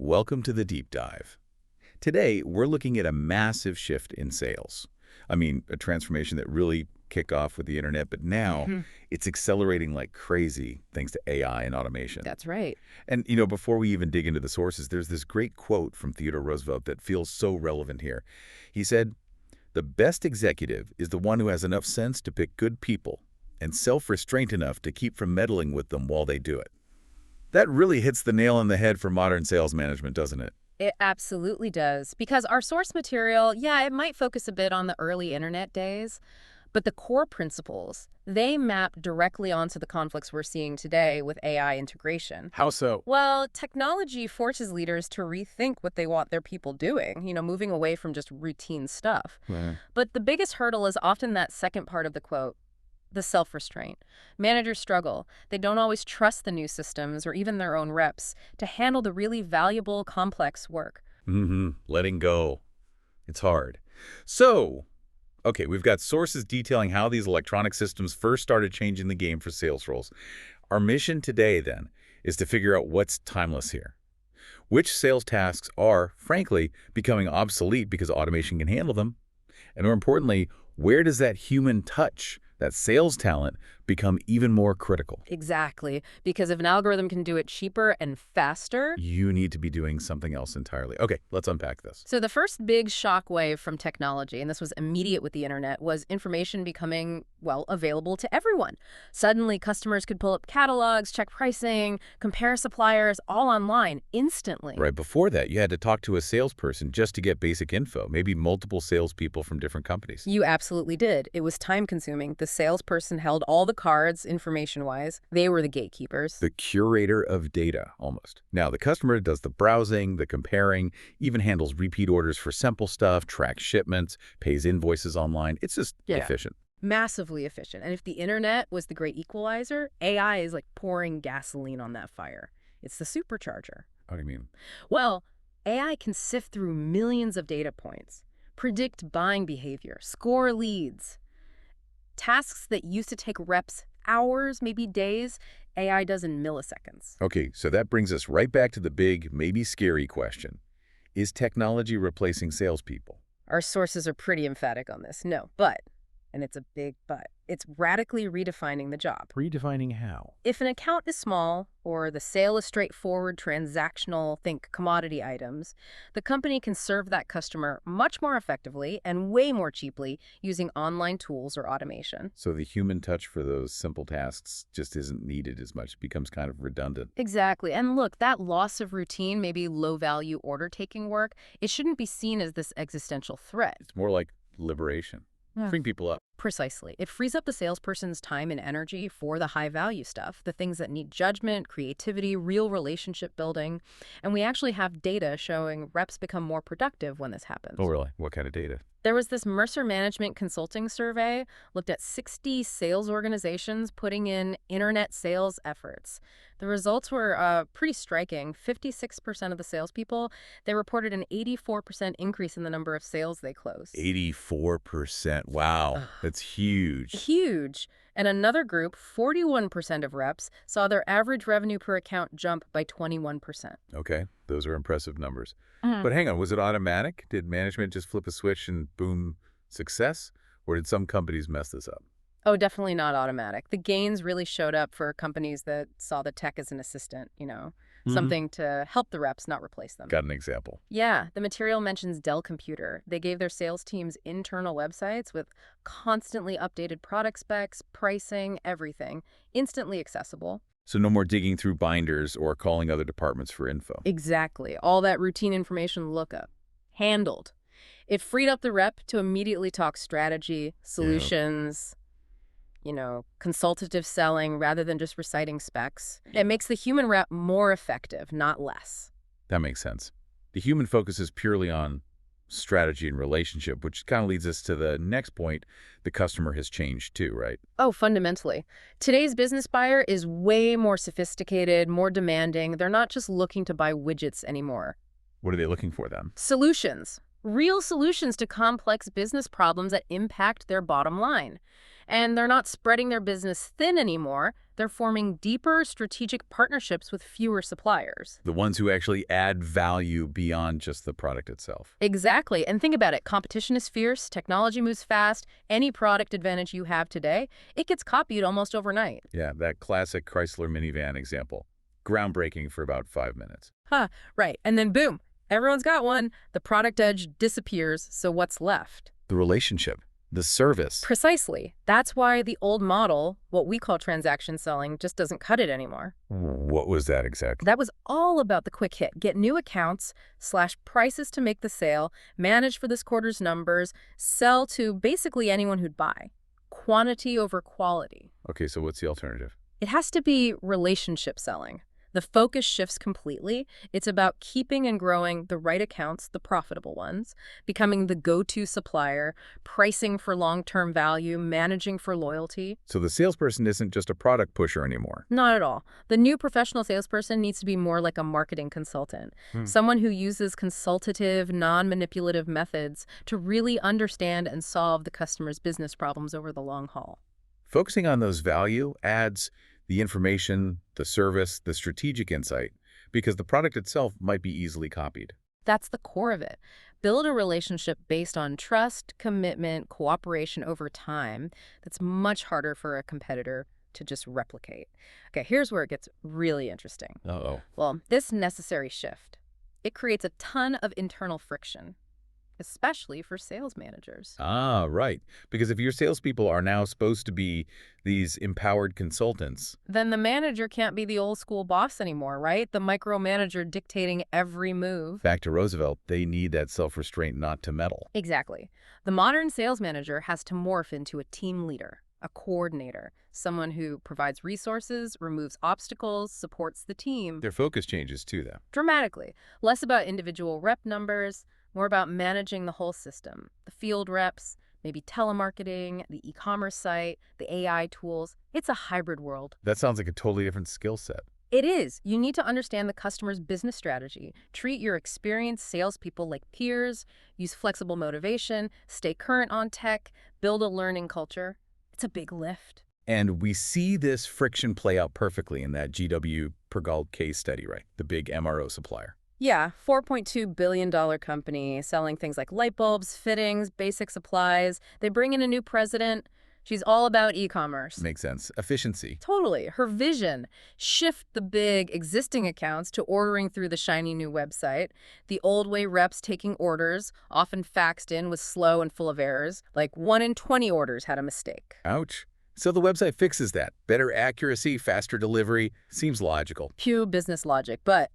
Welcome to the deep dive. Today, we're looking at a massive shift in sales. I mean, a transformation that really kicked off with the internet, but now it's accelerating like crazy thanks to AI and automation. That's right. And, before we even dig into the sources, there's this great quote from Theodore Roosevelt that feels so relevant here. He said, "The best executive is the one who has enough sense to pick good people and self-restraint enough to keep from meddling with them while they do it." That really hits the nail on the head for modern sales management, doesn't it? It absolutely does. Because our source material, yeah, it might focus a bit on the early internet days, but the core principles, they map directly onto the conflicts we're seeing today with AI integration. How so? Well, technology forces leaders to rethink what they want their people doing, moving away from just routine stuff. Right. But the biggest hurdle is often that second part of the quote, the self-restraint. Managers struggle. They don't always trust the new systems or even their own reps to handle the really valuable, complex work. Letting go. It's hard. So, okay, we've got sources detailing how these electronic systems first started changing the game for sales roles. Our mission today, then, is to figure out what's timeless here. Which sales tasks are, frankly, becoming obsolete because automation can handle them? And more importantly, where does that human touch, that sales talent, become even more critical? Exactly. Because if an algorithm can do it cheaper and faster, You need to be doing something else entirely. Okay, let's unpack this. so the first big shock wave from technology, and this was immediate with the internet, was information becoming, well, available to everyone. Suddenly, customers could pull up catalogs, check pricing, compare suppliers, all online, instantly. Right before that, you had to talk to a salesperson just to get basic info, maybe multiple salespeople from different companies. You absolutely did. It was time-consuming. The salesperson held all the cards, information-wise. They were the gatekeepers. The curator of data, almost. Now, the customer does the browsing, the comparing, even handles repeat orders for simple stuff, tracks shipments, pays invoices online. It's just efficient. Massively efficient. And if the internet was the great equalizer, AI is like pouring gasoline on that fire. It's the supercharger. What do you mean? Well, AI can sift through millions of data points, predict buying behavior, score leads. Tasks that used to take reps hours, maybe days, AI does in milliseconds. Okay, so that brings us right back to the big, maybe scary question. Is technology replacing salespeople? Our sources are pretty emphatic on this. No, but, and it's a big but, it's radically redefining the job. Redefining how? If an account is small, or the sale is straightforward, transactional, think commodity items, the company can serve that customer much more effectively and way more cheaply using online tools or automation. So the human touch for those simple tasks just isn't needed as much. It becomes kind of redundant. Exactly. And look, that loss of routine, maybe low-value order-taking work, it shouldn't be seen as this existential threat. It's more like liberation. Freeing people up. Precisely. It frees up the salesperson's time and energy for the high-value stuff, the things that need judgment, creativity, real relationship building. And we actually have data showing reps become more productive when this happens. Oh, really? What kind of data? There was this Mercer Management Consulting survey, looked at 60 sales organizations putting in internet sales efforts. The results were pretty striking. 56% of the salespeople, they reported an 84% increase in the number of sales they closed. 84%. Wow. That's huge. Huge. And another group, 41% of reps, saw their average revenue per account jump by 21%. Okay, those are impressive numbers. But hang on, was it automatic? Did management just flip a switch and boom, success? Or did some companies mess this up? Oh, definitely not automatic. The gains really showed up for companies that saw the tech as an assistant, something to help the reps, not replace them. Got an example. Yeah, the material mentions Dell Computer. They gave their sales teams internal websites with constantly updated product specs, pricing, everything, instantly accessible. So no more digging through binders or calling other departments for info. Exactly. All that routine information lookup. Handled. It freed up the rep to immediately talk strategy, solutions, consultative selling rather than just reciting specs. It makes the human rep more effective, not less. That makes sense. The human focus is purely on strategy and relationship, which kind of leads us to the next point. The customer has changed too, right? Oh, fundamentally. Today's business buyer is way more sophisticated, more demanding. They're not just looking to buy widgets anymore. What are they looking for then? Solutions. Real solutions to complex business problems that impact their bottom line. And they're not spreading their business thin anymore. They're forming deeper strategic partnerships with fewer suppliers. The ones who actually add value beyond just the product itself. Exactly. And think about it. Competition is fierce. Technology moves fast. Any product advantage you have today, it gets copied almost overnight. Yeah, that classic Chrysler minivan example. Groundbreaking for about 5 minutes. Huh, right. And then boom, everyone's got one. The product edge disappears. So what's left? The relationship, the service. Precisely. That's why the old model, what we call transaction selling, just doesn't cut it anymore. What was that exactly? That was all about the quick hit. Get new accounts, slash prices to make the sale, manage for this quarter's numbers, sell to basically anyone who'd buy. Quantity over quality. Okay, so what's the alternative? It has to be relationship selling. The focus shifts completely. It's about keeping and growing the right accounts, the profitable ones, becoming the go-to supplier, pricing for long-term value, managing for loyalty. So the salesperson isn't just a product pusher anymore. Not at all. The new professional salesperson needs to be more like a marketing consultant, someone who uses consultative, non-manipulative methods to really understand and solve the customer's business problems over the long haul. Focusing on those value adds the information, the service, the strategic insight, because the product itself might be easily copied. That's the core of it. Build a relationship based on trust, commitment, cooperation over time that's much harder for a competitor to just replicate. Okay, here's where it gets really interesting. Uh-oh. Well, this necessary shift, it creates a ton of internal friction, especially for sales managers. Ah, right. Because if your salespeople are now supposed to be these empowered consultants, Then the manager can't be the old school boss anymore, right? The micromanager dictating every move. back to Roosevelt, they need that self-restraint not to meddle. Exactly. The modern sales manager has to morph into a team leader, a coordinator, someone who provides resources, removes obstacles, supports the team. Their focus changes too, though. Dramatically. Less about individual rep numbers, more about managing the whole system. The field reps, maybe telemarketing, the e-commerce site, the AI tools. It's a hybrid world. That sounds like a totally different skill set. It is. You need to understand the customer's business strategy. Treat your experienced salespeople like peers, use flexible motivation, stay current on tech, build a learning culture. It's a big lift. And we see this friction play out perfectly in that GW Pergald case study, right? The big MRO supplier. Yeah, $4.2 billion company selling things like light bulbs, fittings, basic supplies. They bring in a new president. She's all about e-commerce. Makes sense. Efficiency. Totally. Her vision, shift the big existing accounts to ordering through the shiny new website. The old way reps taking orders, often faxed in with slow and full of errors. Like 1 in 20 orders had a mistake. Ouch. So the website fixes that. Better accuracy, faster delivery. Seems logical. Pure business logic, but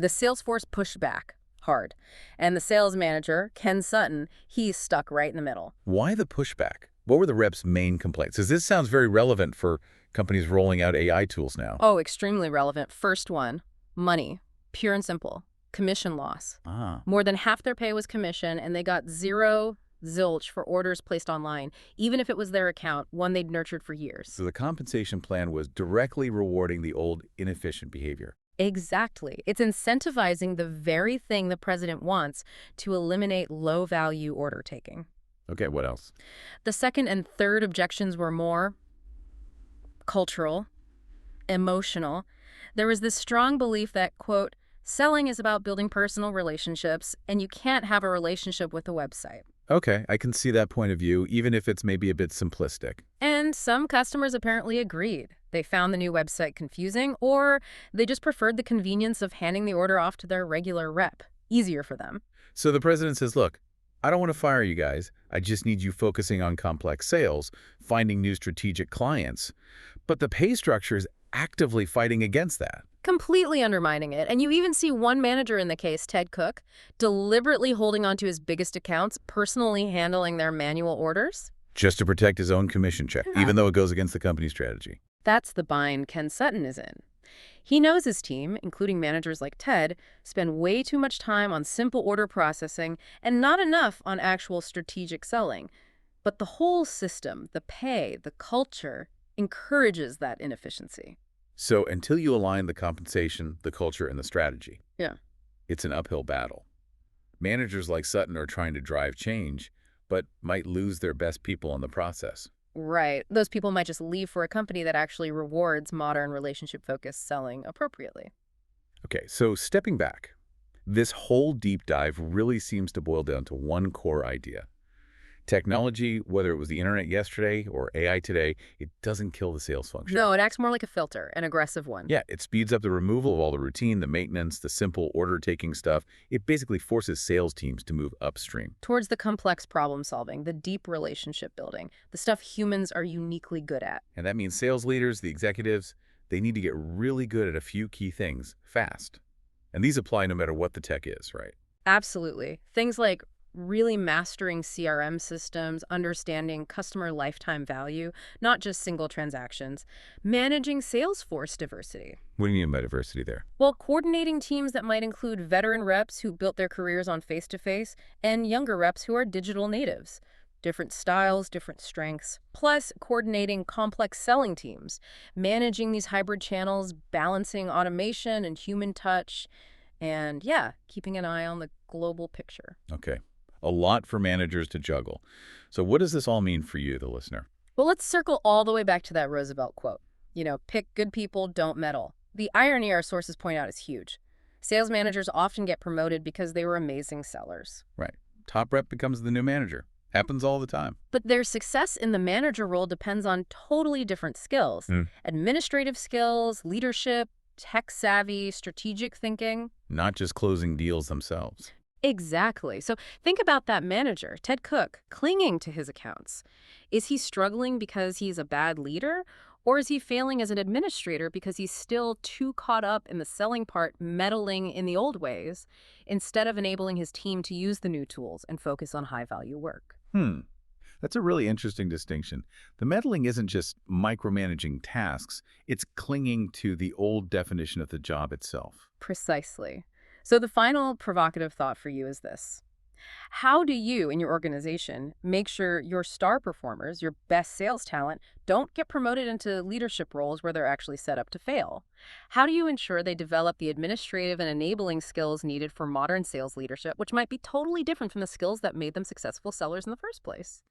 the Salesforce pushed back hard. And the sales manager, Ken Sutton, he's stuck right in the middle. Why the pushback? What were the reps' main complaints? Because this sounds very relevant for companies rolling out AI tools now. Oh, extremely relevant. First one, money. Pure and simple. Commission loss. Ah. More than half their pay was commission, and they got zero zilch for orders placed online, even if it was their account, one they'd nurtured for years. So the compensation plan was directly rewarding the old inefficient behavior. Exactly. It's incentivizing the very thing the president wants to eliminate low-value order taking. Okay, what else? The second and third objections were more cultural, emotional. There was this strong belief that, quote, selling is about building personal relationships, and you can't have a relationship with a website. Okay, I can see that point of view, even if it's maybe a bit simplistic. And some customers apparently agreed. They found the new website confusing, or they just preferred the convenience of handing the order off to their regular rep. Easier for them. So the president says, look, I don't want to fire you guys. I just need you focusing on complex sales, finding new strategic clients. But the pay structure is actively fighting against that. Completely undermining it. And you even see one manager in the case, Ted Cook, deliberately holding onto his biggest accounts, personally handling their manual orders. Just to protect his own commission check, even though it goes against the company's strategy. That's the bind Ken Sutton is in. He knows his team, including managers like Ted, spend way too much time on simple order processing and not enough on actual strategic selling. But the whole system, the pay, the culture, encourages that inefficiency. So until you align the compensation, the culture, and the strategy, Yeah. it's an uphill battle. Managers like Sutton are trying to drive change, but might lose their best people in the process. Right. Those people might just leave for a company that actually rewards modern relationship-focused selling appropriately. Okay, so stepping back, this whole deep dive really seems to boil down to one core idea. Technology, whether it was the internet yesterday or AI today, it doesn't kill the sales function. No, it acts more like a filter, an aggressive one. Yeah, it speeds up the removal of all the routine, the maintenance, the simple order-taking stuff. It basically forces sales teams to move upstream. Towards the complex problem solving, the deep relationship building, the stuff humans are uniquely good at. And that means sales leaders, the executives, they need to get really good at a few key things fast. And these apply no matter what the tech is, right? Absolutely. Things like really mastering CRM systems, understanding customer lifetime value, not just single transactions, managing Salesforce diversity. What do you mean by diversity there? Well, coordinating teams that might include veteran reps who built their careers on face-to-face and younger reps who are digital natives. Different styles, different strengths. Plus, coordinating complex selling teams, managing these hybrid channels, balancing automation and human touch, and yeah, keeping an eye on the global picture. Okay. A lot for managers to juggle. So what does this all mean for you, the listener? Well, let's circle all the way back to that Roosevelt quote. Pick good people, don't meddle. The irony our sources point out is huge. Sales managers often get promoted because they were amazing sellers. Right. Top rep becomes the new manager. Happens all the time. But their success in the manager role depends on totally different skills. Administrative skills, leadership, tech-savvy, strategic thinking. Not just closing deals themselves. Exactly. So think about that manager, Ted Cook, clinging to his accounts. Is he struggling because he's a bad leader? Or is he failing as an administrator because he's still too caught up in the selling part, meddling in the old ways, instead of enabling his team to use the new tools and focus on high-value work? That's a really interesting distinction. The meddling isn't just micromanaging tasks, it's clinging to the old definition of the job itself. Precisely. So the final provocative thought for you is this. How do you, in your organization, make sure your star performers, your best sales talent, don't get promoted into leadership roles where they're actually set up to fail? How do you ensure they develop the administrative and enabling skills needed for modern sales leadership, which might be totally different from the skills that made them successful sellers in the first place?